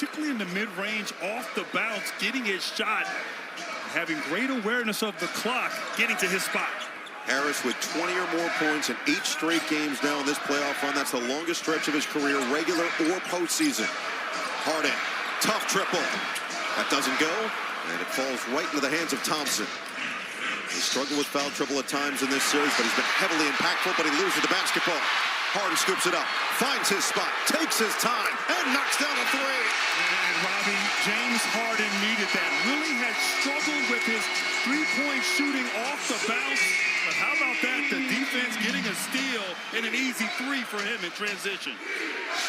particularly in the mid-range, off the bounce, getting his shot, having great awareness of the clock, getting to his spot. Harris with 20 or more points in 8 straight games now in this playoff run. That's the longest stretch of his career, regular or postseason. Harden, tough triple. That doesn't go, and it falls right into the hands of Thompson. He struggled with foul trouble at times in this series, but he's been heavily impactful, but he loses the basketball. Harden scoops it up, finds his spot, takes his time, and knocks down a 3. And Robbie, James Harden needed that. Really has struggled with his three-point shooting off the bounce. But how about that? The defense getting a steal and an easy 3 for him in transition.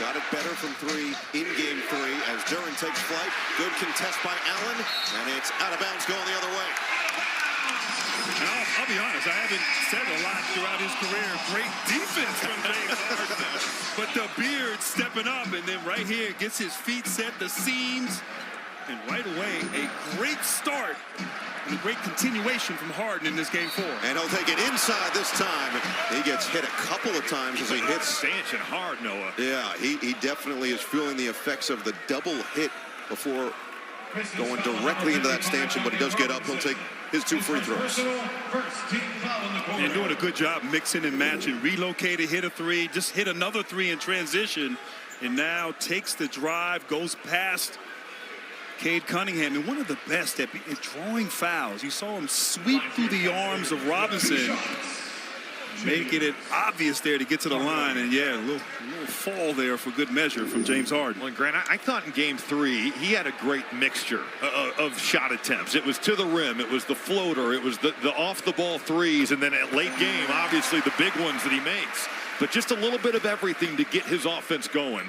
Shot it better from 3 in game 3 as Duren takes flight. Good contest by Allen, and it's out of bounds going the other way. And I'll be honest, I haven't said a lot throughout his career. Great defense from James Harden. But the beard stepping up, and then right here gets his feet set, the seams, and right away, a great start and a great continuation from Harden in this game 4. And he'll take it inside this time. He gets hit a couple of times as he hits. Stanchion hard, Noah. Yeah, he definitely is feeling the effects of the double hit before going directly into that stanchion, but he does get up. He'll take his 2 free throws. And doing a good job mixing and matching. Relocated, hit a 3, just hit another 3 in transition, and now takes the drive, goes past Cade Cunningham, and one of the best at drawing fouls. You saw him sweep through the arms of Robinson, making it obvious there to get to the line. And yeah, a little fall there for good measure from James Harden. Well, Grant, I thought in game 3 he had a great mixture of shot attempts. It was to the rim, it was the floater, it was the off the ball threes, and then at late game, obviously the big ones that he makes. But just a little bit of everything to get his offense going.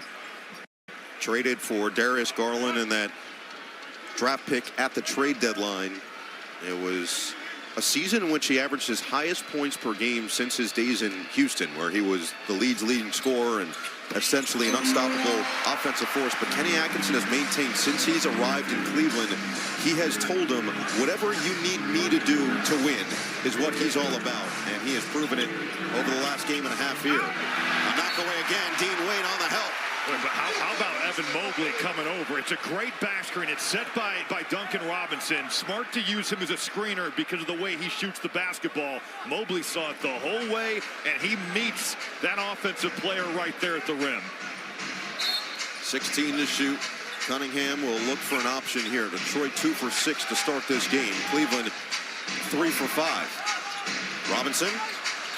Traded for Darius Garland and that draft pick at the trade deadline. It was a season in which he averaged his highest points per game since his days in Houston, where he was the league's leading scorer and essentially an unstoppable offensive force. But Kenny Atkinson has maintained since he's arrived in Cleveland, he has told him, whatever you need me to do to win is what he's all about. And he has proven it over the last game and a half here. A knock away again, Dean Wade on the help. But how about Evan Mobley coming over? It's a great back screen. It's set by Duncan Robinson. Smart to use him as a screener because of the way he shoots the basketball. Mobley saw it the whole way, and he meets that offensive player right there at the rim. 16 to shoot. Cunningham will look for an option here. Detroit 2 for 6 to start this game. Cleveland 3 for 5. Robinson,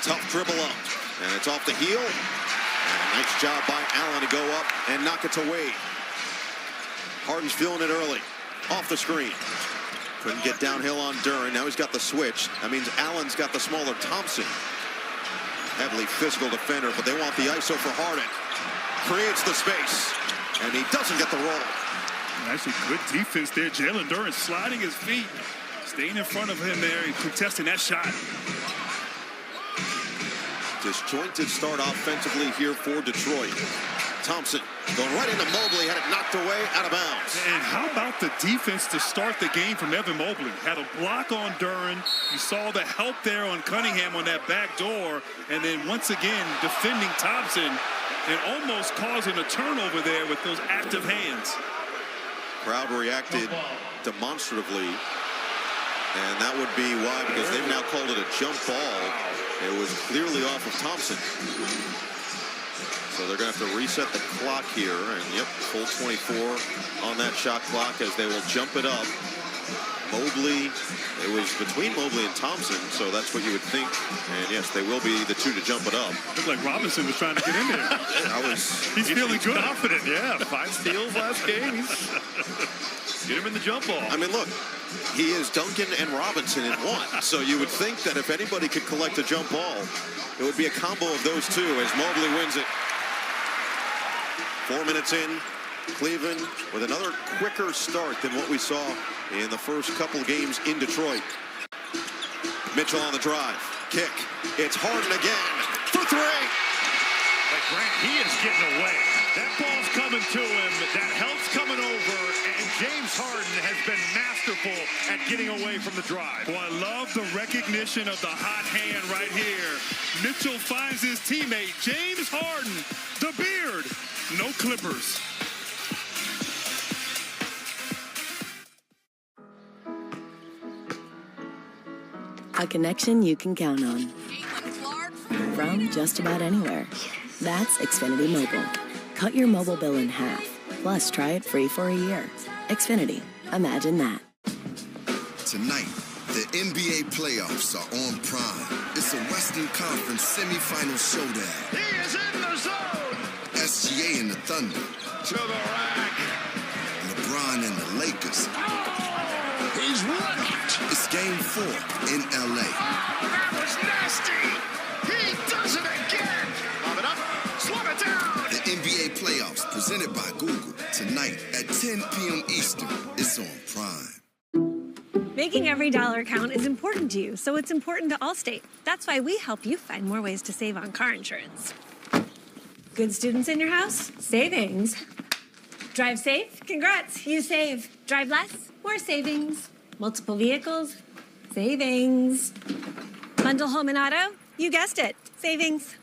tough dribble up, and it's off the heel. And a nice job by Allen to go up and knock it to Wade. Harden's feeling it early. Off the screen. Couldn't get downhill on Duren. Now he's got the switch. That means Allen's got the smaller Thompson. Heavily physical defender, but they want the ISO for Harden. Creates the space. And he doesn't get the roll. Actually, good defense there. Jalen Duren sliding his feet. Staying in front of him there and contesting that shot. Disjointed start offensively here for Detroit. Thompson going right into Mobley, had it knocked away, out of bounds. And how about the defense to start the game from Evan Mobley? Had a block on Duren. You saw the help there on Cunningham on that back door. And then once again, defending Thompson and almost causing a turnover there with those active hands. Crowd reacted demonstratively. And that would be why, because they've now called it a jump ball. It was clearly off of Thompson. So they're going to have to reset the clock here. And yep, full 24 on that shot clock as they will jump it up. Mobley, it was between Mobley and Thompson, so that's what you would think. And yes, they will be the 2 to jump it up. Looked like Robinson was trying to get in there. He's feeling good. Confident, yeah. 5 steals last game. Get him in the jump ball. I mean, look, he is Duncan and Robinson in one. So you would think that if anybody could collect a jump ball, it would be a combo of those two as Mobley wins it. 4 minutes in, Cleveland with another quicker start than what we saw in the first couple games in Detroit. Mitchell on the drive. Kick. It's Harden again for 3. But Grant, he is getting away. That ball's coming to him. That help's coming over. And James Harden has been masterful at getting away from the drive. Well, I love the recognition of the hot hand right here. Mitchell finds his teammate, James Harden, the beard. No Clippers. A connection you can count on. From just about anywhere. That's Xfinity Mobile. Cut your mobile bill in half. Plus, try it free for a year. Xfinity. Imagine that. Tonight, the NBA playoffs are on Prime. It's a Western Conference semifinal showdown. He is in the zone. SGA and the Thunder. To the rack. LeBron and the Lakers. He's run it. It's Game 4 in LA. That was nasty. He does it again. Lob it up. Slow it down. The NBA playoffs presented by Google. Tonight at 10 p.m. Eastern. It's on Prime. Making every dollar count is important to you, so it's important to Allstate. That's why we help you find more ways to save on car insurance. Good students in your house? Savings. Drive safe? Congrats, you save. Drive less? More savings. Multiple vehicles? Savings. Bundle home and auto? You guessed it, savings.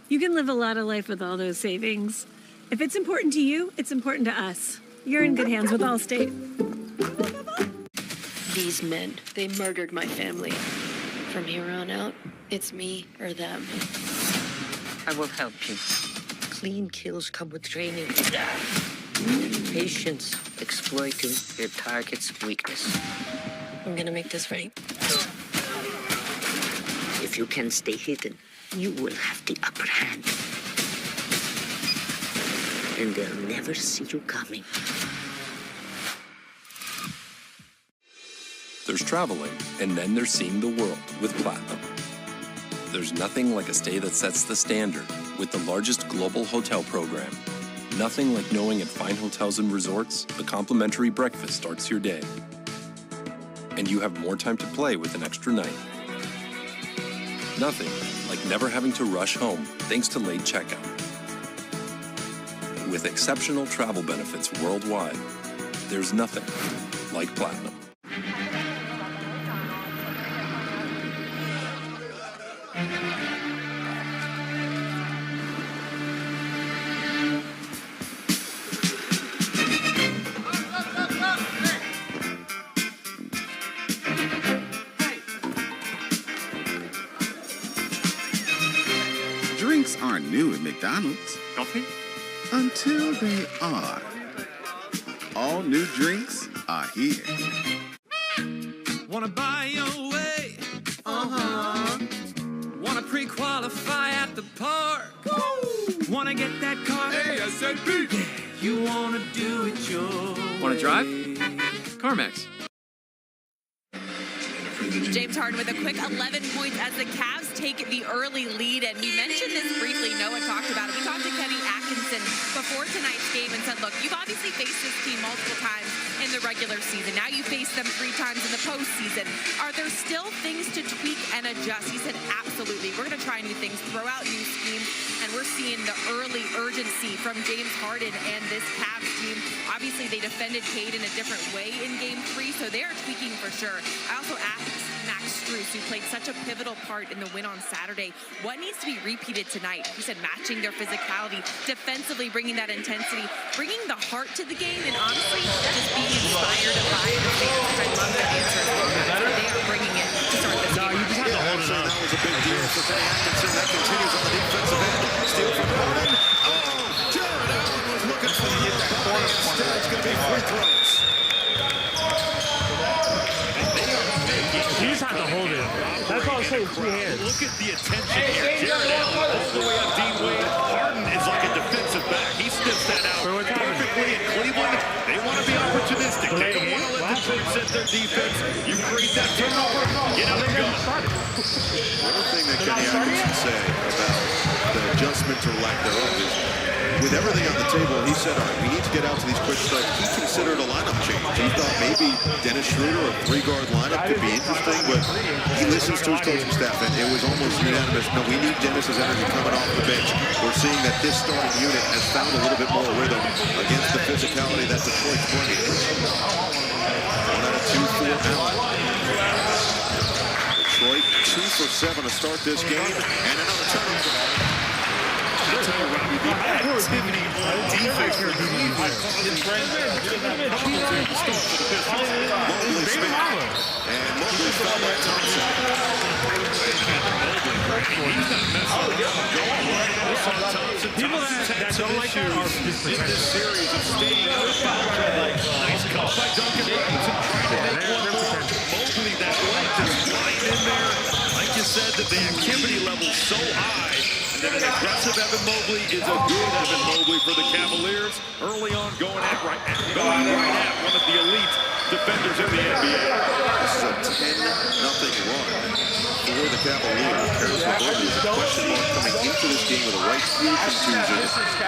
You can live a lot of life with all those savings. If it's important to you, it's important to us. You're in good hands with Allstate. These men, they murdered my family. From here on out, it's me or them. I will help you. Clean kills come with training. Patience, exploiting your target's weakness. I'm gonna make this right. If you can stay hidden, you will have the upper hand. And they'll never see you coming. There's traveling, and then there's seeing the world with Platinum. There's nothing like a stay that sets the standard with the largest global hotel program. Nothing like knowing at fine hotels and resorts, a complimentary breakfast starts your day. And you have more time to play with an extra night. Nothing like never having to rush home thanks to late checkout. With exceptional travel benefits worldwide, there's nothing like Platinum. Drinks aren't new at McDonald's. Coffee? Until they are. All new drinks are here. Wanna buy your way? Wanna pre-qualify at the park? Wanna get that car? ASAP! Yeah, you wanna do it your Wanna drive? way. CarMax. James Harden with a quick 11 points as the Cavs take the early lead. And we mentioned this briefly. Noah talked about it. We talked to Kenny Atkinson before tonight's game and said, look, you've obviously faced this team multiple times in the regular season. Now you face them 3 times in the postseason. Are there still things to tweak and adjust? He said, absolutely. We're going to try new things, throw out new schemes, and we're seeing the early urgency from James Harden and this Cavs team. Obviously, they defended Cade in a different way in Game 3, so they are tweaking for sure. I also asked Max Strus, who played such a pivotal part in the win on Saturday, what needs to be repeated tonight? He said matching their physicality, defensively bringing that intensity, bringing the heart to the game, and honestly, just being inspired by the fans. I love that answer as well. They are bringing it to start this game. You just have to hold it up. That was a big deal for Kenny Atkinson. That continues on the defensive end. Steal from Harden. Oh, Jared Allen was looking for the corner. Instead, it's going to be free throws. You just have to hold it. That's all I'm saying, 2 hands. Look at the attention here. Jared Allen all the way up Dean Wade. Harden is like a defensive back. He sniffs that out perfectly in Cleveland. They want to be opportunistic. They don't want to let Detroit set their defense. You create that turnover, get out and go. One thing that Kenny Atkinson say about the adjustment or lack thereof is, with everything on the table, he said, all right, we need to get out to these quick starts. He considered a lineup change. He thought maybe Dennis Schroeder, a 3-guard lineup, could be interesting, but he listens to his coaching staff, and it was almost unanimous. No, we need Dennis's energy coming off the bench. We're seeing that this starting unit has found a little bit more rhythm against the physicality that Detroit's bringing. 1 out of 2 for Allen. Detroit 2 for 7 to start this game, and another turnover. I'll tell you, Robbie, the activity on defense here Mobley Smith. And Mobley fouled by Thompson. People that don't like that are just pretending. Series of staying out of foul trouble. Nice cut by Duncan Robinson trying to make one more. Mobley, that light just flying in there. Like you said, that the activity level so high. And then an aggressive Evan Mobley is a good Evan Mobley for the Cavaliers. Early on, going right at one of the elite defenders in the NBA. This is a 10-0 run for the Cavaliers. Karis LeVert is a question mark coming into this game with a right heel contusion.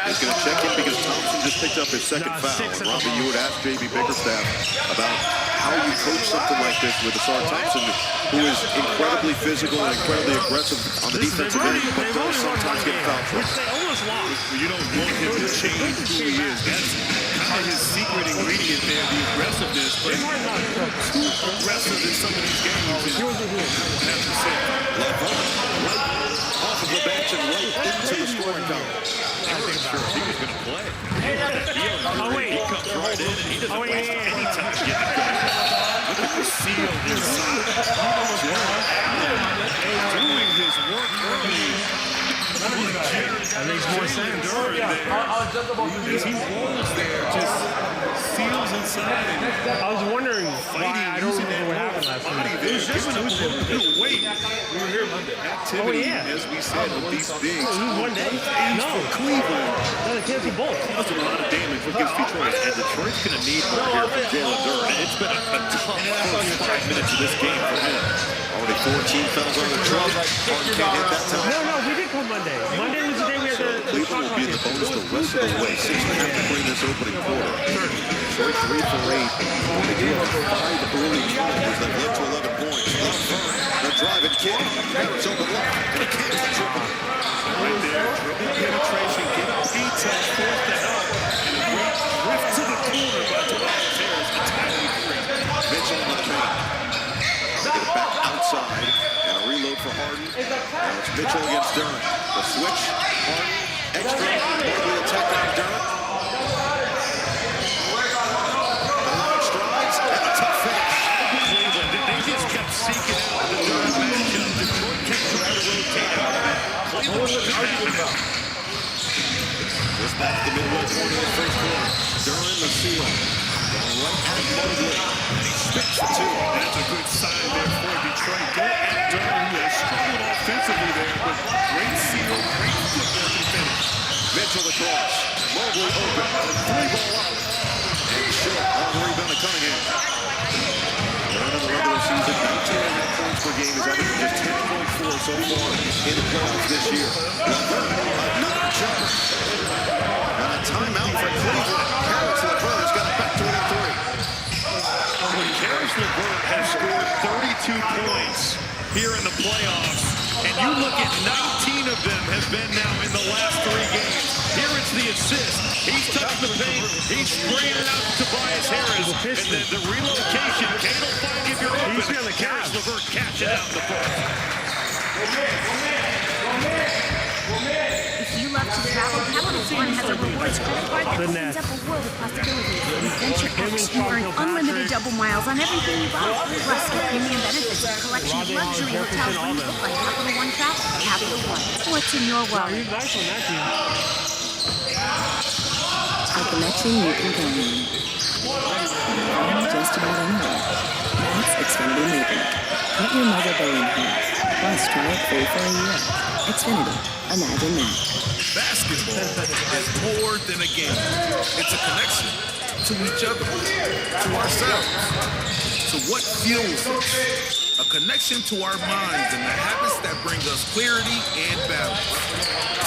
He's going to check in because Thompson just picked up his second foul. And Robbie, you would ask J.B. Bickerstaff about how you coach something like this with Asar Thompson, who is incredibly physical and incredibly aggressive on the defensive end, but does sometimes get foul trouble. You don't want him to change who he is. That's kind of his secret ingredient there, the aggressiveness. But too aggressive in some of these games. And I would have to say, LeVert right off of the bench and right into the scoring column. I wasn't sure if he was going to play. He comes right in and he doesn't waste any time getting going. look at the seal inside. Doing his work early. That makes more sense. As he rolls there, just seals inside. I was wondering why. I don't remember what happened last night. It was just a little weight. We were here Monday. Activity, as we said, with these bigs. It was one day. No. For Cleveland. No, they can't do both. That's a lot of damage against Detroit. And Detroit's going to need more here from Jalen Duren. It's been a tough first 5 minutes of this game for him. Already 14 fouls on the truck. Harden can't hit that time. No, we did come Monday. Monday was the day we had the Cleveland will be in the bonus the rest of the way. 6.5 to play this opening quarter. Detroit 3 for 8. They do have 5 early turnovers that led to 11 points. The drive and kick. It's open left. And he can't the triple. Right there, dribble penetration, get a detail, fourth to help, and a great drift to the corner by Tobias Harris, a timely three. Mitchell on the paint. Get it back outside, and a reload for Harden. Now it's Mitchell against Duren. The switch, Harden, extra, Mobley attacking Duren. 11 strides, and a tough finish. Cleveland, they just kept seeking out the Duren matchup. Detroit kept trying to rotate out of it. This back the midway point of the first quarter. Duren the seal. Right at Mobley. And he spits for 2. That's a good sign there for Detroit. Go at Duren, who has struggled offensively there, but great seal, great footwork and finish. Mitchell across. Mobley open. 3-ball out. And short on the rebound to Cunningham. Duren in the regular season, 19.5 points per game. He's averaging just 10.4 so far in the playoffs this year. LeVert, another jumper. And a timeout for Cleveland. Karis LeVert has got it back to within 3. Karis LeVert has scored 32 points here in the playoffs, and you look at 19 of them have been now in the last 3 games. Here it's the assist. He's touched the paint. He's spraying it out to Tobias Harris, and then the relocation. Kane will find if you're open. Karis LeVert catching out the post. If you love to travel, Capital One has a rewards credit card that opens up a world of possibilities. With Venture X, you earn unlimited double miles on everything you buy. Plus, get premium benefits and a collection of luxury hotels when you book on Capital One Travel. Capital One. What's in your wallet? A connection you can count on. Just about anywhere. That's Xfinity Mobile. Cut your mobile bill in half. Plus, try it free for a year. Xfinity. Imagine that. Basketball is more than a game. It's a connection to each other, to ourselves, to what fuels us. A connection to our minds and the habits that bring us clarity and balance.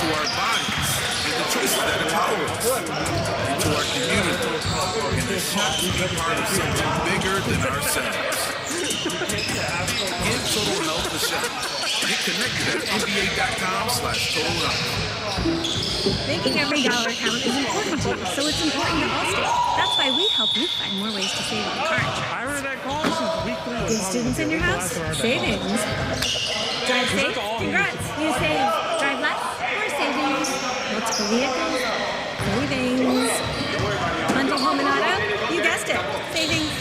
To our bodies and the choices that empower us. And to our community and the shot to be part of something bigger than ourselves. Give Total Health a shot. Get connected at NBA.com/Total Health. Making every dollar count is important to you, so it's important to Allstate. That's why we help you find more ways to save on car insurance. I heard that call. This is weekly. Good students in your house? Savings. Drive safe? Congrats. You save. Drive less? More savings. Multiple vehicles? Savings. Bundle home and auto? You guessed it. Savings.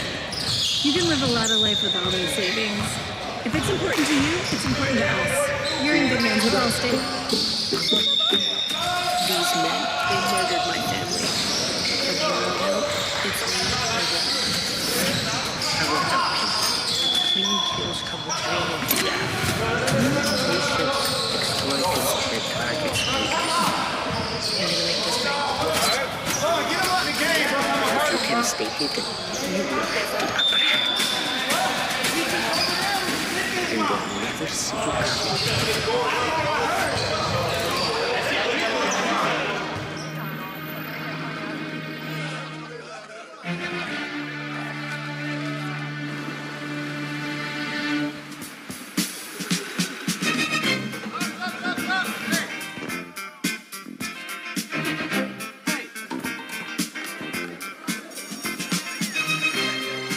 You can live a lot of life with all those savings. If it's important to you, it's important to us. You're in good hands with Allstate. These men, they murdered my family. From here on out, it's me or them. I will help you. Clean kills come with training staff. Patients exploit those their targets make. You're gonna make this right. If you can stay hidden, you will have the upper hand. And they'll never see you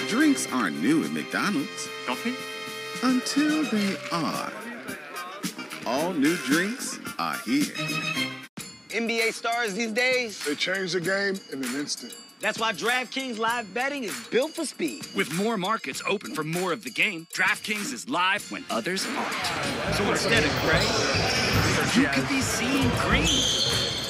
Drinks aren't new at McDonald's. Coffee? Until they are. All new drinks are here. NBA stars these days, they change the game in an instant. That's why DraftKings Live Betting is built for speed. With more markets open for more of the game, DraftKings is live when others aren't. So instead of gray, you could be seeing green.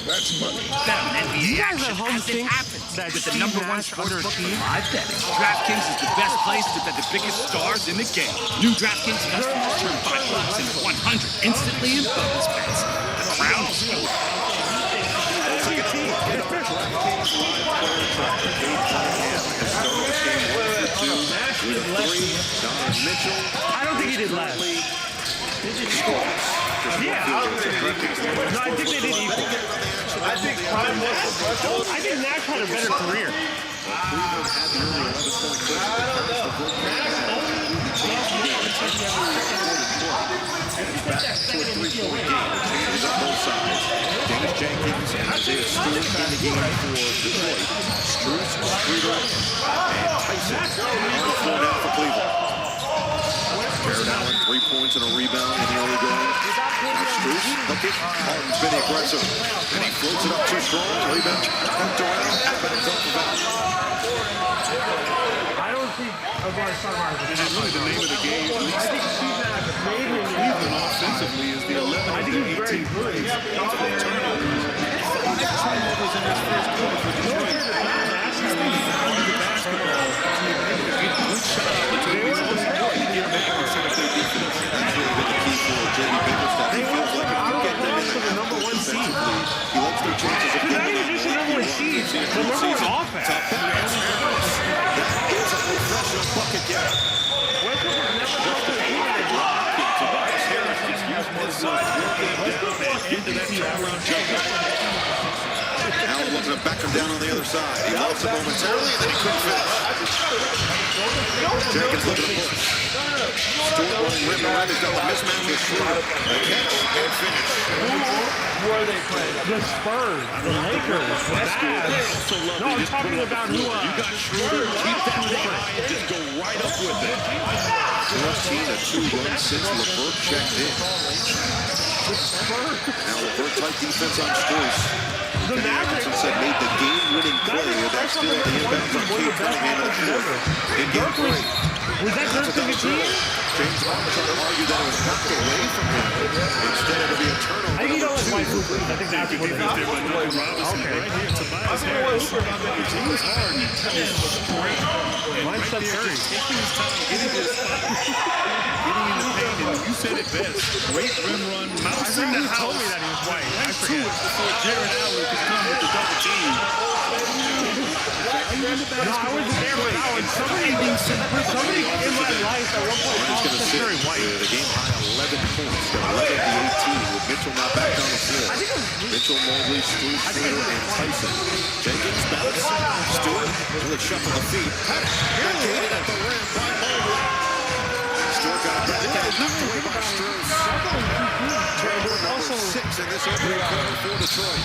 That's money. Bet on NBA action as it happens with the #1 sportsbook for live betting. DraftKings is the best place to bet the biggest stars in the game. New DraftKings customers turn $5 into $100 instantly in bonus bets. The crown is yours. I don't think he did less. Yeah, no, I think they did equal. I think Nash had a better career. Back to a 3-point game. Changes up both sides. Dennis Jenkins and Isaiah Stewart in the game for Detroit. Strus, Streeter, and Tyson on the floor now for Cleveland. Jared Allen, 3 points and a rebound in the early going. Now Strus, hook it. Harden's been aggressive. And he floats it up too strong. Rebound, hooked around. Back up the back. I don't think Avar Sarmar is really the name of the game. At least I think Cleveland offensively is the 11 of the 18 plays. 5 turnovers. 5 turnovers in this first quarter for Detroit. He's been fouling the basketball. Get good shot opportunities. Most important, get back and set up their defense. That's really been the key for J.D. Bickerstaff. He feels like if you get them in the #1 seed, he likes their chances of getting it. Just the #1 seed. The #1 offense. That is a professional bucket getter. Allen looking to back him down on the other side. He lost it momentarily, and then he couldn't finish. Jenkins looking to push. Stewart running rim to rim. He's got the mismatch with Schroeder. A catch and finish. Who are they playing? The Spurs, the Lakers, the Mavs. No, I'm talking about who. You got Schroeder. Keep that thing high and just go right up with it. 14-2 run since LeVert checked in. Now LeVert tight defense on Strus. The Mavericks said made the game-winning play with that steal at the inbounds on Cade Cunningham in the fourth. In game 3. Was that That's a team? James Harden trying to argue that it was knocked away from him. Instead, it'll be a turnover. I think he don't like white hoopers. I think that's what it is. There by Duncan Robinson right here. Tobias Harris. James Harden is great. Mine's Steph Curry. Taking his time, getting to his spot, getting in the paint, and you said it best. Great rim run. Mouse in the house. Told me that he was white. Right to it before Jared Allen could come with the double team. No, I wasn't there for that one. Somebody in my life at one point called Steph Curry white. The game high 11 points. Got 11 of the 18 with Mitchell not back on the floor. Mitchell, Mobley, Strus, Schroeder, and Tyson. Jenkins bounce. Stewart really shuffle the feet. Backhanded at the rim by Mobley. Stewart got it back and knocked away by Strus. Turnover number 6 in this opening quarter for Detroit.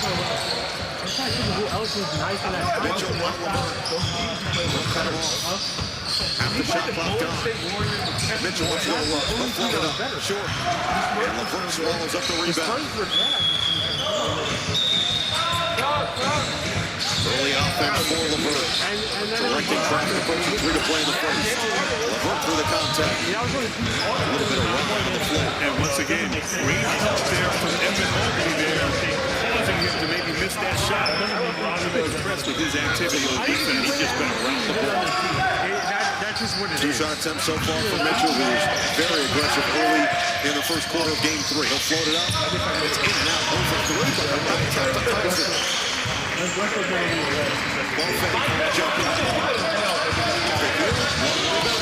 I'm trying to think who else is nice in that. Mitchell, LeVert. Cut him off. Half the shot clock gone. Mitchell wants to go up. He'll float it up. Short. And LeVert swallows up the rebound. Early offense for LeVert. Directing traffic approaching 3 to play in the first. LeVert through the contact. attack. A little bit of run on the floor. And once again, great help there from Evan Mobley there, causing him to maybe miss that shot. I'm impressed with his activity on defense. He's just been around the ball. That's just what it is. 2 shot attempts so far from Mitchell, who was very aggressive early in the first quarter of game 3. He'll float it up. It's in and out over 3, but the right top to Tyson. Ball fake, jumping.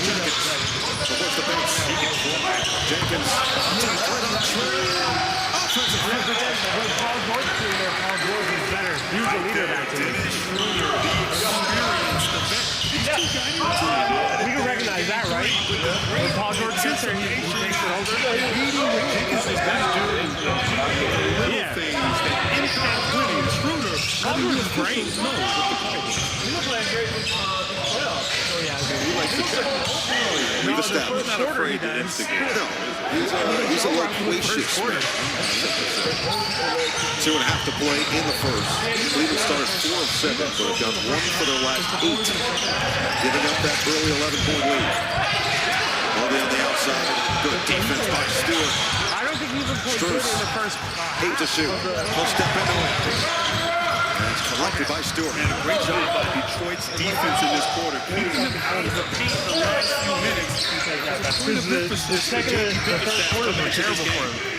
Jenkins. Towards the bench. Jenkins. Right on the tree. Offensive rebound. When Paul George is there, Paul George is better. He's the leader of that team. We can recognize that, right? When Paul George gets there, he takes it over. Jenkins has been doing little things that impact winning. Schroeder, Paul George is great. He was playing great with playoffs. He likes to check. We've established. Not afraid to instigate. No, he's a loquacious man. 2.5 to play in the first. Cleveland started 4 of 7, but have done 1 for their last 8. Giving up that early 11-point lead. Mobley on the outside. Good defense by Stewart. I don't think he even played good in the first. 8 to shoot. He'll step into it. And it's collected by Stewart. And a great job by Detroit's defense in this quarter, keeping them out of the paint the last few minutes. The second and the third quarter were terrible for him.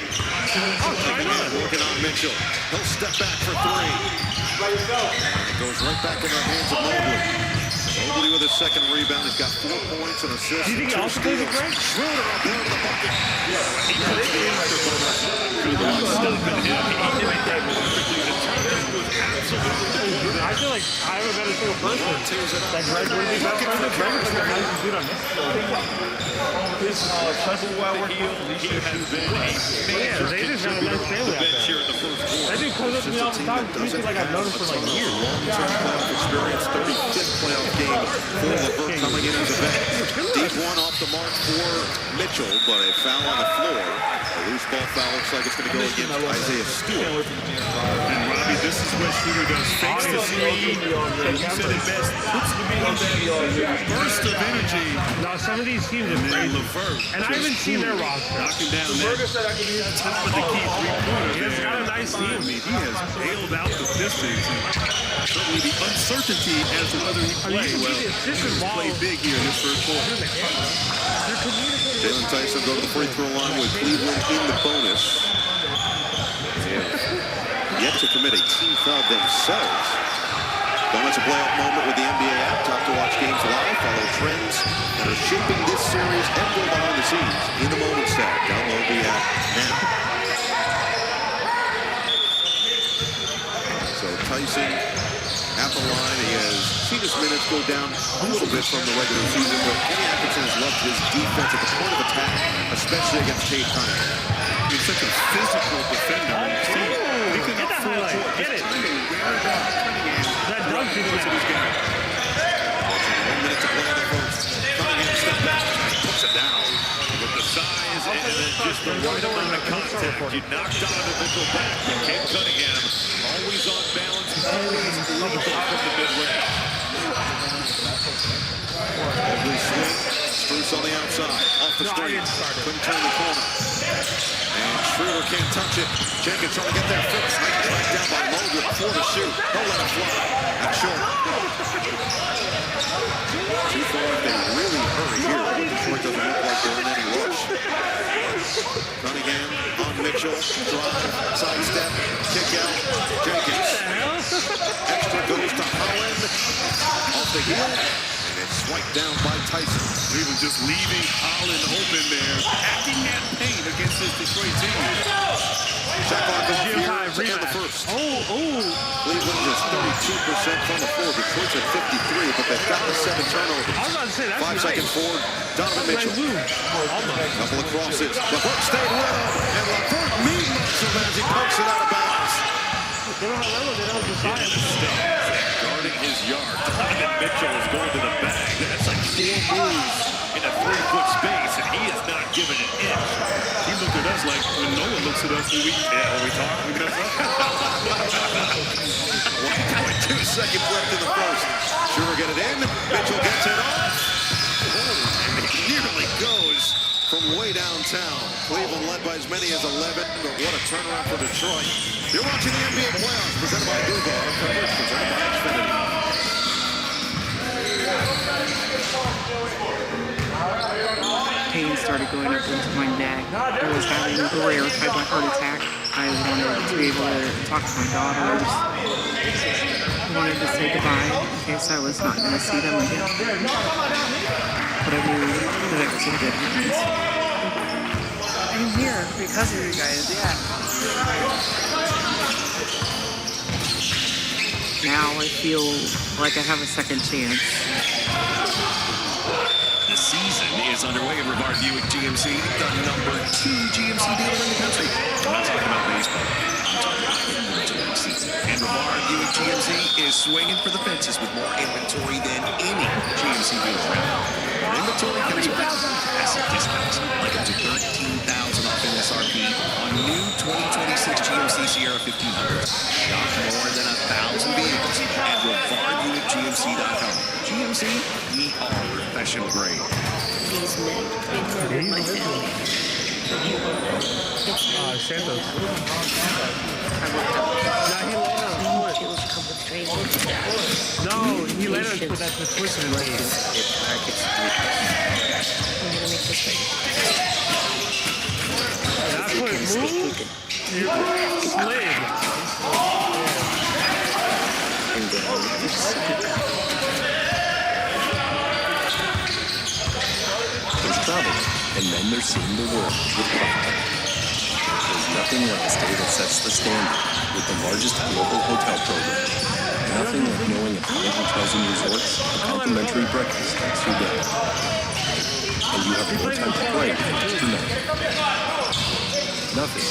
Working on Mitchell. He'll step back for 3. And it goes right back in the hands of Mobley. Mobley with his second rebound. He's got 4 points and assists. Do you think he also plays it great? Schroeder up there to the bucket. I feel like I have a better single person. Like Greg would be better friends with Greg. Like a nice dude on this. This he has been Yeah, they just got a nice family out there. That dude comes up to me all the time. He feels like I've known him for like years. Long-term playoff experience. 35th playoff game for LeVert coming in as a vet. Deep one off the mark for Mitchell, but a foul on the floor. A loose ball foul looks like it's going to go against Isaiah Stewart. And Robbie, this is what Shooter does. Fakes the screen. You said it best. Puts the ball that burst of energy. Now, some of these teams are crazy. And I haven't seen their roster. Knocking down that top of the key three-pointer. He's got a nice team. I mean, he has bailed out the Pistons. Certainly the uncertainty as to whether he plays well. He's played big here in this first quarter. Jalen Tyson go to the free throw line with Cleveland in the bonus. Yet to commit a team foul themselves. Don't miss a playoff moment with the NBA app. Top to watch games live. Follow trends that are shaping this series and go behind the scenes in the Moments tab. Download the app now. So Tyson at the line. He has seen his minutes go down a little bit from the regular season, but Kenny Atkinson has loved his defense at the point of attack, especially against Cade Cunningham. He's such a physical defender. Get that highlight. Get it. That dunk is what he's got. 1 minute to play in the first. Cunningham step back. Puts it down. With the size and then just the right amount of contact. You knocked Donovan back. Cade Cunningham always on balance, always lethal from the mid-range. Mobley swing. Strus on the outside. Off the screen. Couldn't turn the corner. And Schroeder can't touch it. Jenkins trying to get there first. Tracked down by Mobley. 4 to shoot. Don't let it fly. That's short. Too far if they really hurry here. Detroit doesn't look like they're in any rush. Cunningham on Mitchell. Drive. Sidestep. Kick out. Jenkins. Extra goes to Holland. Off the heel. And it's swiped down by Tyson. Cleveland just leaving Holland open there, packing that paint against this Detroit team. Shot clock off here to end the first. Cleveland is 32% from the floor. Detroit's at 53, but they've got the 7 turnovers. I was about to say, that's 5 seconds forward. Donovan Mitchell. Couple of crosses. LeVert stayed with him, and LeVert means as he pokes it out of bounds. Guarding his yard. Donovan Mitchell is going to the bag. That's like 4 moves in a 3-foot space, and he is not giving an inch. He looked at us like when Noah looks at us when we talk. We mess up. 1.2 seconds left in the first. Schroeder get it in. Mitchell gets it off. And it nearly goes. downtown. Cleveland led by as many as 11, but what a turnaround for Detroit. You're watching the NBA playoffs presented by Google, presented by Xfinity. Pain started going up into my neck. I was having a rare type of heart attack. I wanted to be able to talk to my daughters. I wanted to say goodbye in case I was not going to see them again. But I knew that it was in good hands. I'm here because of you guys. Now I feel like I have a second chance. The season is underway at Rivard Buick GMC, the #2 GMC dealer in the country. I'm not talking about baseball. I'm talking about inventory season. And Rivard Buick GMC is swinging for the fences with more inventory than any GMC dealer around. More inventory comes with massive discounts, like up to $13,000 off MSRP on new 2026 GMC Sierra 1500. Shop more than 1,000 vehicles at RivardBuickGMC.com. GMC, we are professional grade. These men, they murdered my family. Santos. No, he landed on that twist in his knee. I'm gonna make this right. That's what it moved? You slid. There's traveling, and then there's seeing the world with Platinum. There's nothing like a stay that sets the standard with the largest global hotel program. Nothing like knowing at fine hotels and resorts, a complimentary breakfast makes your day. And you have more time to play just tonight. Nothing.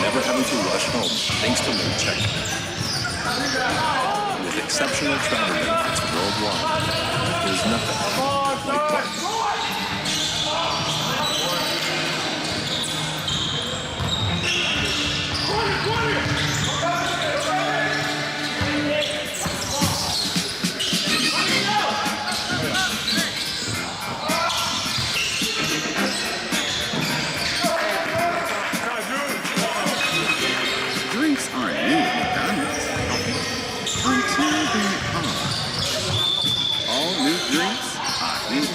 Never having to rush home thanks to late check-in. With exceptional travel benefits worldwide, there's nothing like Platinum. Drinks aren't new at McDonald's. Until they are. All new drinks are new.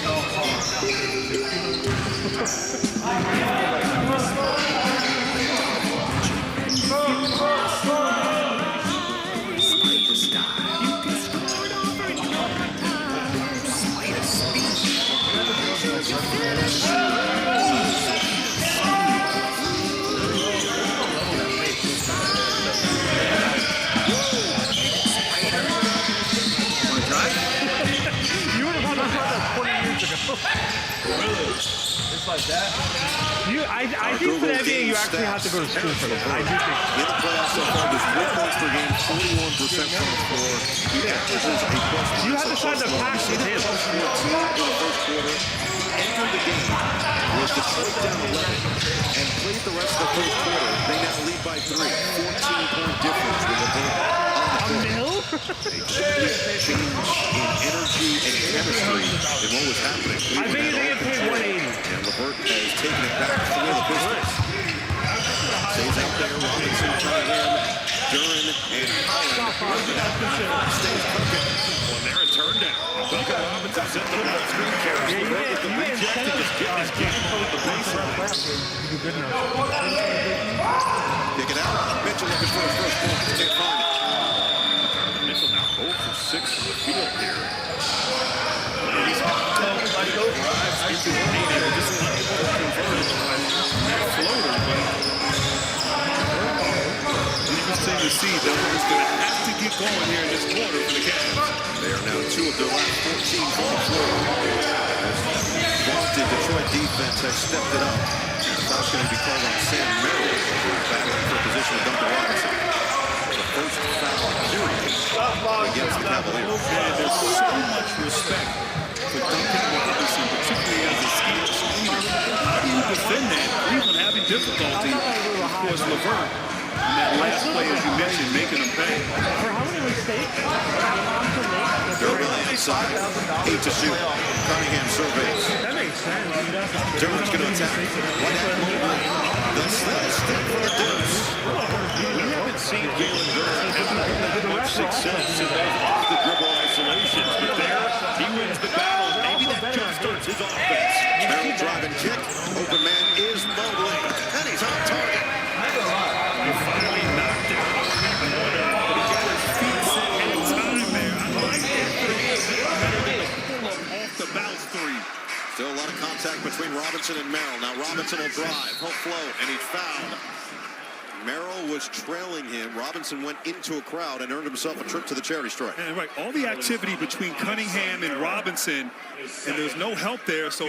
It's like that. I think for that game, you actually have to go to school for that. I do think. In the playoffs so far, there's 4 points per game, 41% from the floor. He averages a plus. You have to try to pass with him. In the first quarter, entered the game with Detroit down 11 and played the rest of the first quarter. They now lead by 3. 14-point difference with LeVert on the court. A complete change in energy and chemistry in what was happening. I think they get paid 180. And LeVert has taken it back for the Pistons. Stays out there with Mason, Cunningham, Duran, and Holland. Stays cooking. Well, there a turn down. Duncan Robinson set the ball screen. Carries the ball with the reject and just getting his game over the baseline. Kick it out. Mitchell looking for his first point. Can't find it. Mitchell now 0 for 6 from the field here. He's drives into the paint and just unable to convert it on that floater. But interesting to see that it's going to have to get going here in this quarter for the Cavs. They are now 2 of their last 14 from the floor. As vaunted Detroit defense has stepped it up. And the foul's going to be called on Sam Merrill, who's battling for position of Duncan Robinson. The first foul period against the Cavaliers. And there's so much respect for Duncan Robinson, particularly as a skilled leader. How do you defend that? Cleveland having difficulty. Of course, LeVert, in that last play, as you mentioned, making them pay. For how many mistakes? They're on the inside. 8 to shoot. Cunningham surveys. That makes Duran's going to attack. Right at Mobley. The slip step for the deuce. We haven't seen Jalen Duran have much success in those off-the-dribble isolations, but there he wins the battle. Maybe that jumpstarts his offense. Merrill driving kick. Open man is Mobley, and he's on target. He finally knocked it. But he got his feet set in time there. I like that three. Off the bounce three. Still a lot of contact between Robinson and Merrill. Now Robinson will drive. He'll float, and he's fouled. Merrill was trailing him. Robinson went into a crowd and earned himself a trip to the charity stripe. And right, all the activity between Cunningham and Robinson, and there's no help there. So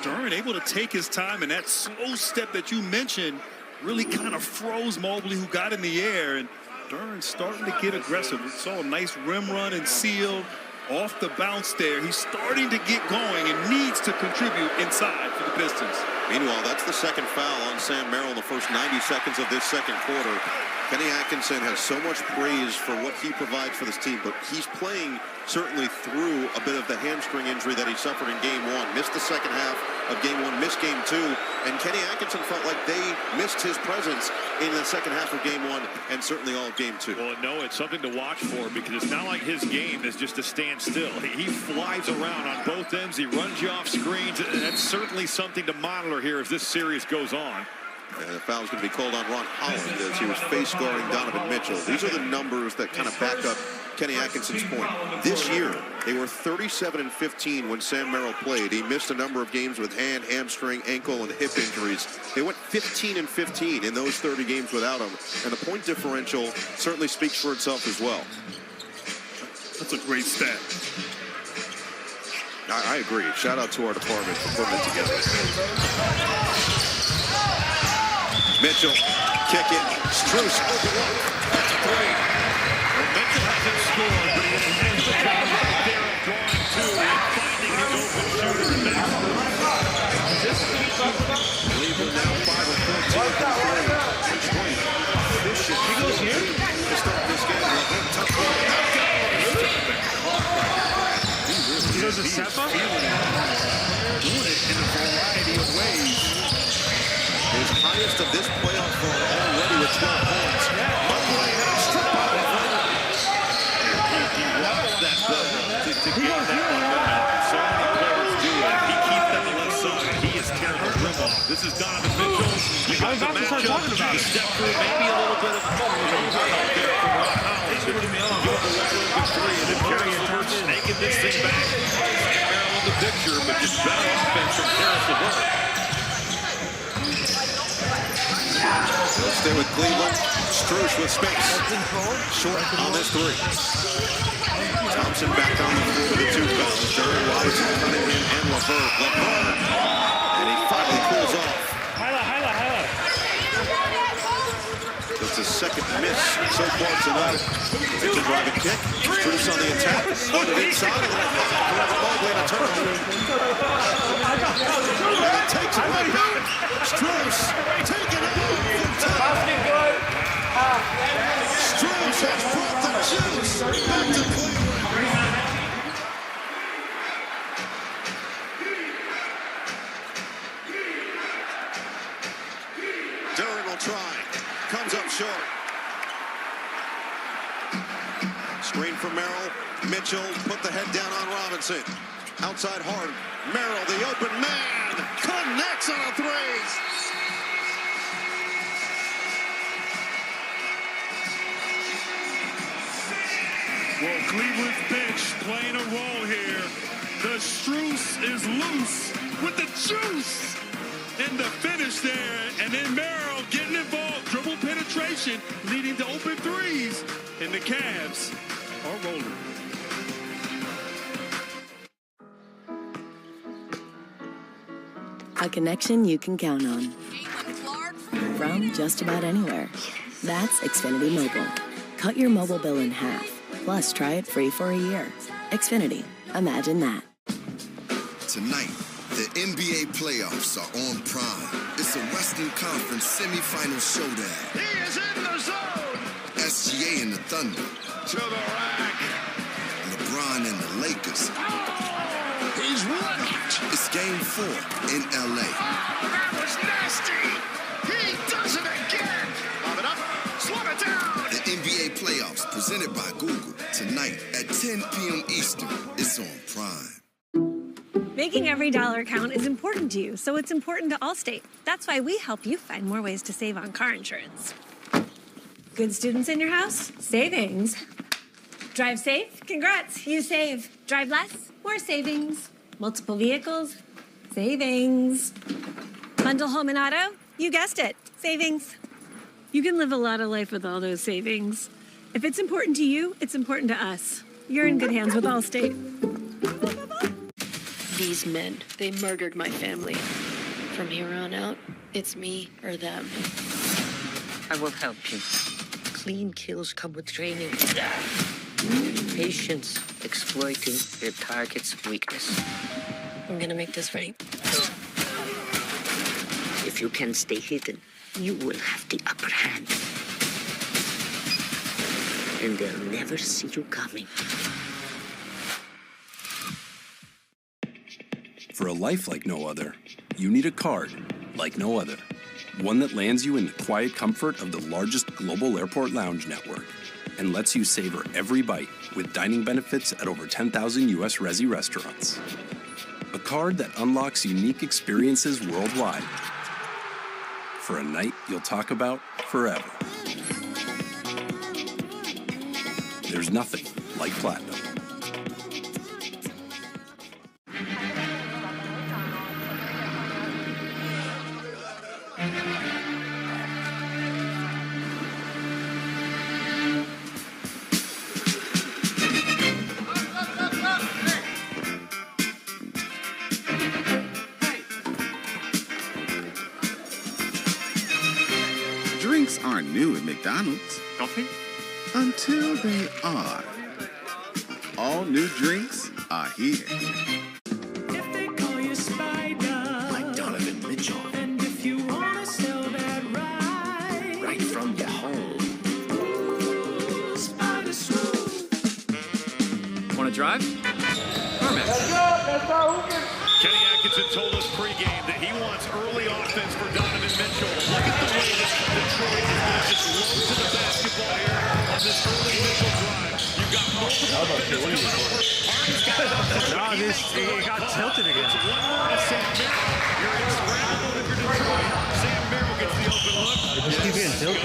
Duran able to take his time, and that slow step that you mentioned really kind of froze Mobley, who got in the air. And Duran starting to get aggressive. We saw a nice rim run and seal off the bounce there. He's starting to get going and needs to contribute inside for the Pistons. Meanwhile, that's the second foul on Sam Merrill in the first 90 seconds of this second quarter. Kenny Atkinson has so much praise for what he provides for this team, but he's playing certainly through a bit of the hamstring injury that he suffered in game one. Missed the second half of game one, missed game two, and Kenny Atkinson felt like they missed his presence in the second half of game one and certainly all of game two. Well, no, it's something to watch for because it's not like his game is just to stand still. He flies around on both ends. He runs you off screens. That's certainly something to monitor here as this series goes on. And the foul is going to be called on Ron Holland as he was face guarding Donovan Mitchell. These are the numbers that kind of back up Kenny Atkinson's point. This year, they were 37-15 when Sam Merrill played. He missed a number of games with hand, hamstring, ankle, and hip injuries. They went 15-15 in those 30 games without him. And the point differential certainly speaks for itself as well. That's a great stat. I agree. Shout out to our department for putting it together. Mitchell, kick it. Strus open up. That's a three. Well, Mitchell hasn't scored, but he has the job right there of drawing two and finding his open shooter. Cleveland now 5 of 14 from three. Detroit efficient. He goes here to start this game. He goes to step up? Doing it in a variety of ways. His highest of this playoff run already with 12 points. Mobley had a strip out of it. He lost that ball to get that momentum. So many players do it. He keeps that left side. He is tearing the rim off. This is Donovan Mitchell. You got the matchup. The step through, maybe a little bit of overhelp there from Ron Holland. Give him a wide open three, and then Karis LeVert snaking this thing back. Sam Merrill in the picture, but just better offense from Karis LeVert. They'll stay with Cleveland. Strus with space. Short on this three. Thompson back on the floor with the two fouls. Duran, Robinson, Cunningham, and LeVert. And he finally pulls off. Highlight. That's his second miss so far tonight. It's a driving kick. Strus on the attack. On the inside. And then a foul for Mobley and a turnover. And takes it right back. Strus taking it off. Strus has brought the juice back to Cleveland. Duran will try. Comes up short. Screen for Merrill. Mitchell put the head down on Robinson. Outside hard. Merrill, the open man. Connects on a three. Well, Cleveland's bench playing a role here. The Strus is loose with the juice in the finish there. And then Merrill getting involved. Dribble penetration leading to open threes. And the Cavs are rolling. A connection you can count on. From just about anywhere. That's Xfinity Mobile. Cut your mobile bill in half. Plus, try it free for a year. Xfinity. Imagine that. Tonight, the NBA playoffs are on Prime. It's a Western Conference semifinal showdown. He is in the zone. SGA and the Thunder. To the rack. LeBron and the Lakers. He's wrecked. It's Game 4 in LA. That was nasty. He does it again. Lob it up. Slow it down. The NBA playoffs presented by Google tonight at 10 p.m. Eastern. It's on Prime. Making every dollar count is important to you, so it's important to Allstate. That's why we help you find more ways to save on car insurance. Good students in your house? Savings. Drive safe? Congrats, you save. Drive less? More savings. Multiple vehicles? Savings. Bundle home and auto? You guessed it, savings. You can live a lot of life with all those savings. If it's important to you, it's important to us. You're in good hands with Allstate. These men, they murdered my family. From here on out, it's me or them. I will help you. Clean kills come with training. Patience, exploiting your target's weakness. I'm gonna make this right. If you can stay hidden, you will have the upper hand. And they'll never see you coming. For a life like no other, you need a card like no other. One that lands you in the quiet comfort of the largest global airport lounge network and lets you savor every bite with dining benefits at over 10,000 U.S. Resi restaurants. A card that unlocks unique experiences worldwide for a night you'll talk about forever. There's nothing like Platinum. Drinks aren't new at McDonald's. Coffee? Until they are. All new drinks are here. If they call you Spider, Like Donovan Mitchell, and if you wanna sell that ride, right from your home. Spider Swoop. Want to drive? CarMax. Kenny Atkinson told us pregame that he wants early offense for Donovan Mitchell. Look at the way that Detroit is going to just load to the basketball here on this early Mitchell drive. You've got multiple defenders coming over. Harden's got it up there. No, he got tilted again. It's one more to Sam Merrill. You're in scramble mode if you're Detroit. Sam Merrill gets the open look. Just keep getting tilted.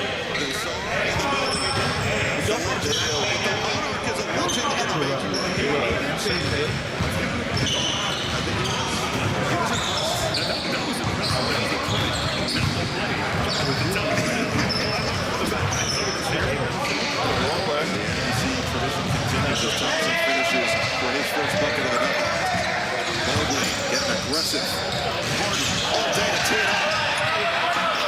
Continues as Thompson finishes for his first bucket of the night. Mobley getting aggressive. Harden all day to tee it up.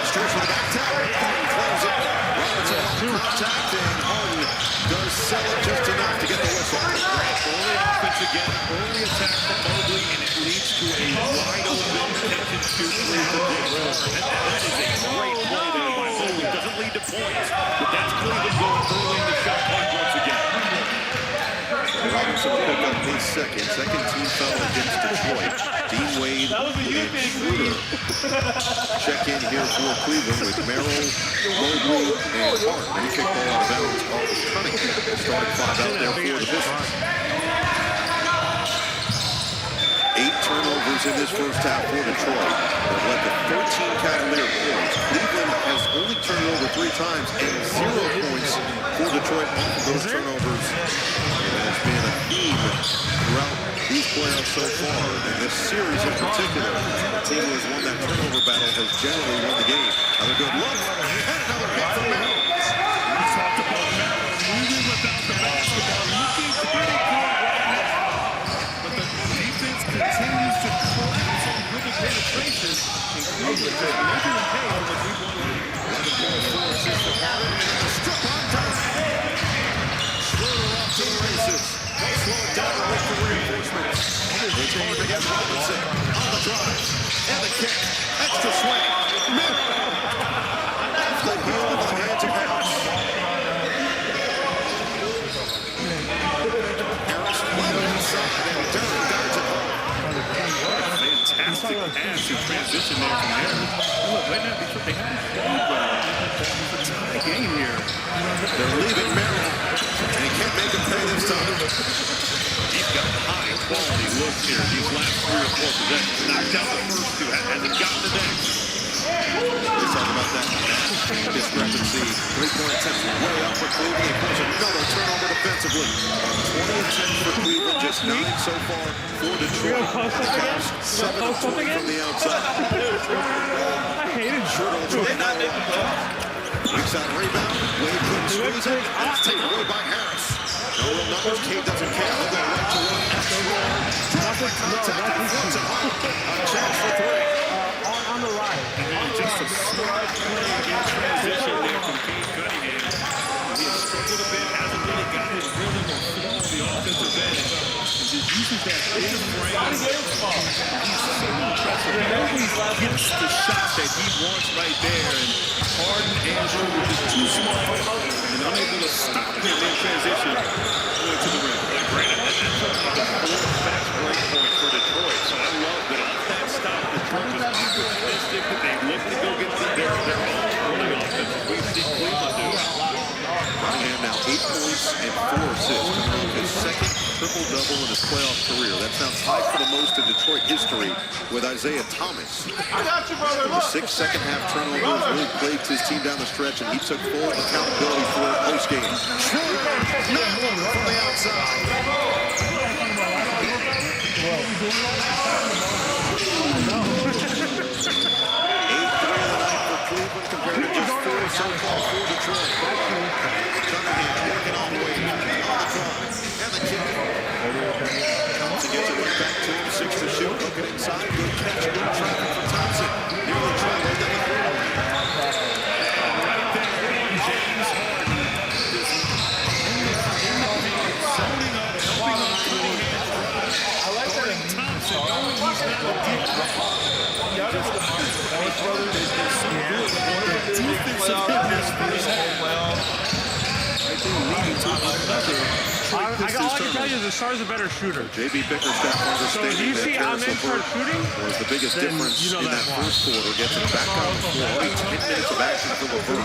Steers for the back tap. Harden close it. Robinson on contact, and Harden does sell it just enough to get the whistle. Early offense again, early attack from Mobley, and it leads to a wide open catch and shoot three for James Harden. That is a great play there by Mobley. Doesn't lead to points, but that's Cleveland going early in the shot clock once again. Robinson picked up his second team foul against Detroit. Dean Wade and Schroeder check in here for Cleveland with Merrill, Mobley, and Hart. And he kicked ball out of bounds off of Cunningham. Starting five out there for the Pistons. 8 turnovers in this first half for Detroit. That led to 13 Cavalier points. Cleveland has only turned over 3 times and 0 points for Detroit off of those turnovers. It has been a theme throughout these playoffs so far. In this series in particular, the team who has won that turnover battle has generally won the game. Another good look, and another hit from Merrill. We talked about Merrill moving without the basketball, looking pretty good right now. But the defense continues to collapse on dribble penetration, and Cleveland is making them pay for what we've won already. 11 points, 4 assists for Harden, and a strip on time. Schroeder off to the races. They slow it down and wait for reinforcements. It's hard to get Robinson on the drive. And the kick. Extra swing. Merrill. Off the heel of the hands of Harris. Harris left inside, and Durham guards it home. Fantastic pass in transition there from Harris. Look, right now, Detroit, they haven't played well. It's a tie game here. They're leaving Merrill, and he can't make him pay this time. He's got high-quality looks here these last 3 or 4 possessions. Knocked out the first 2, hasn't gotten the next. Let's talk about that discrepancy. Three-point attempts way up for Cleveland. He pulls another turnover defensively. 20 attempts for Cleveland, just 9 so far for Detroit. Cavs 7 of 20 from the outside. I hated Detroit now. Weak side rebound. Wade couldn't squeeze it, and it's taken away by Harris. No real numbers. Cade doesn't care. He'll go right to one. Contact and floats it home. A chance for 3. on the right. Just a smart play in transition there from Cade Cunningham. He has struggled a bit, hasn't really got his rhythm or flow on the offensive end. And just uses that big frame. He's so impressive. He always gets the shot that he wants right there. And Harden and Drew were just too small and unable to stop him in transition going to the rim. Granted, that's the 4th fast break point for Detroit. So I love that off that stop, Detroit was opportunistic, that they looked to go get their own early offense. We've seen Cleveland do. Cunningham now 8 points and 4 assists, coming off his second triple-double in his playoff career. That's now tied for the most in Detroit history with Isaiah Thomas. I got you, brother. The 6 second-half turnovers really plagued his team down the stretch, and he took full accountability for it post-game. From the outside. 8-3 of the night for Cleveland compared to just 4 so far for Detroit. Cunningham working on Wade on the drive. And the kick. Thompson gets it right back to him. 6 to shoot. Looking inside. Good catch. Good traffic for Thompson. Nearly traveled down the floor. Right there, James Harden just in the paint, zoning up, helping on Cunningham's drive. Guarding Thompson, knowing he's not a deep threat. There's some good defensive fitness for this half. I think leading to another all I can tell you is the Stars a better shooter. J.B. Bickerstaff understanding so do you see Amen start shooting? Was the biggest difference in that first quarter. Gets him back on the floor. Only 10 minutes of action for LeVert.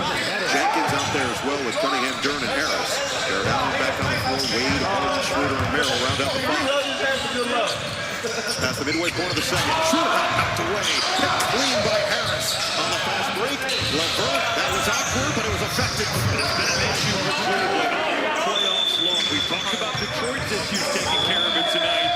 Jenkins out there as well with Cunningham, Dern, and Harris. They're now back on the floor. Wade, Harden, Schroeder, and Merrill round out the five. Past the midway point of the second. Schroeder knocked away. Kept clean by Harris on the fast break. LeVert, that was awkward, but it was effective. It's been an issue for Cleveland all playoffs long. We talked about Detroit's issues taking care of it tonight.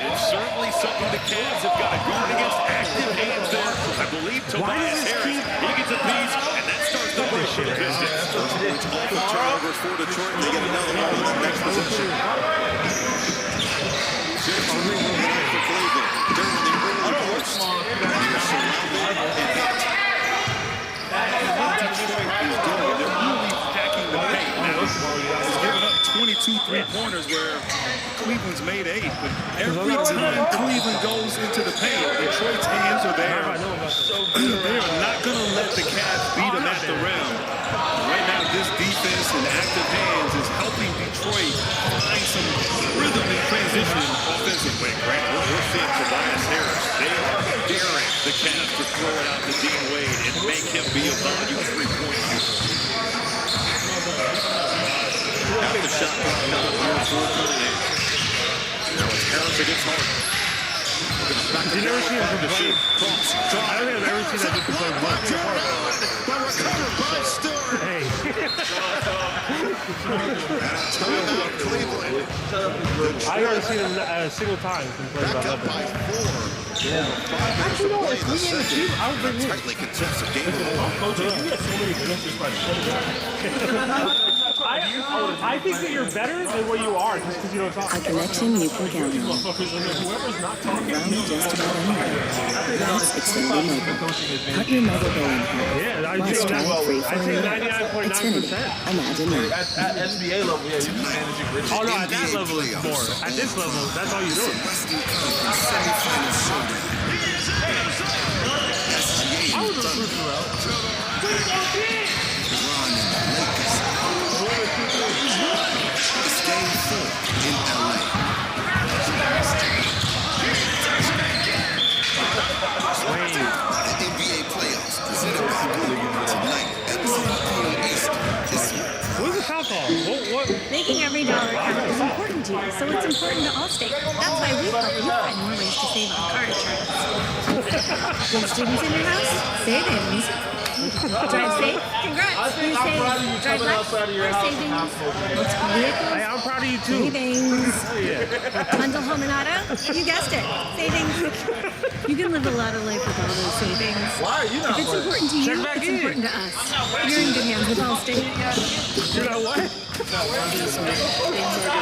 It's certainly something the Cavs have got to guard against. Active hands there. I believe Tobias Harris, he gets a piece, and that starts the break for the Pistons. It's awful turnovers for Detroit. They get another one in the next possession. 15 for Cleveland. They're in the early post. They're surrounded and hit. What Detroit is doing, they're really packing the paint now. He's given up 22 three-pointers where Cleveland's made 8. But every time Cleveland goes into the paint, Detroit's hands are there. They are not going to let the Cavs beat them at the rim. Right now, this defense and active hands is helping Detroit find some rhythm in transition offensively. Right, we're seeing Tobias Harris. They are daring the Cavs to throw it out to Dean Wade and make him be a volume 3-point shooter. Half the shot clock coming here for Cunningham. Now it's Harris against Harden. You never seen him play cross. I don't think I've ever seen that dude play much. But recovered by Stewart. Hey. Timeout Cleveland. I've never seen him a single time play Back up by 4. Yeah. 5 minutes to play in the second. A tightly contested game. I think that you're better than what you are just because you don't talk. A connection you can count on. From just about anywhere. That's Xfinity Mobile. Cut your mobile bill in half. Plus drive free for a year. Xfinity. Imagine that. At NBA level, yeah, you manage it great. Oh no, at that level it's more. At this level, that's all you're doing. Western Conference semifinal showdown. SGA I was a crucial out. LeBron and the Lakers. It's game 4 in LA. Making every dollar count is important to you, so it's important to Allstate. That's why we help you find more ways to save on car insurance. Good students in your house? Savings. Drive safe? Congrats. Who's saving? Drive left? Or savings? Multiple vehicles? Hey, I'm proud of you too. Savings. Bundle home and auto? You guessed it. Savings. You can live a lot of life with all those savings. Why? You know if it's important to you, it's important to us. You're in good hands with Allstate. You know what?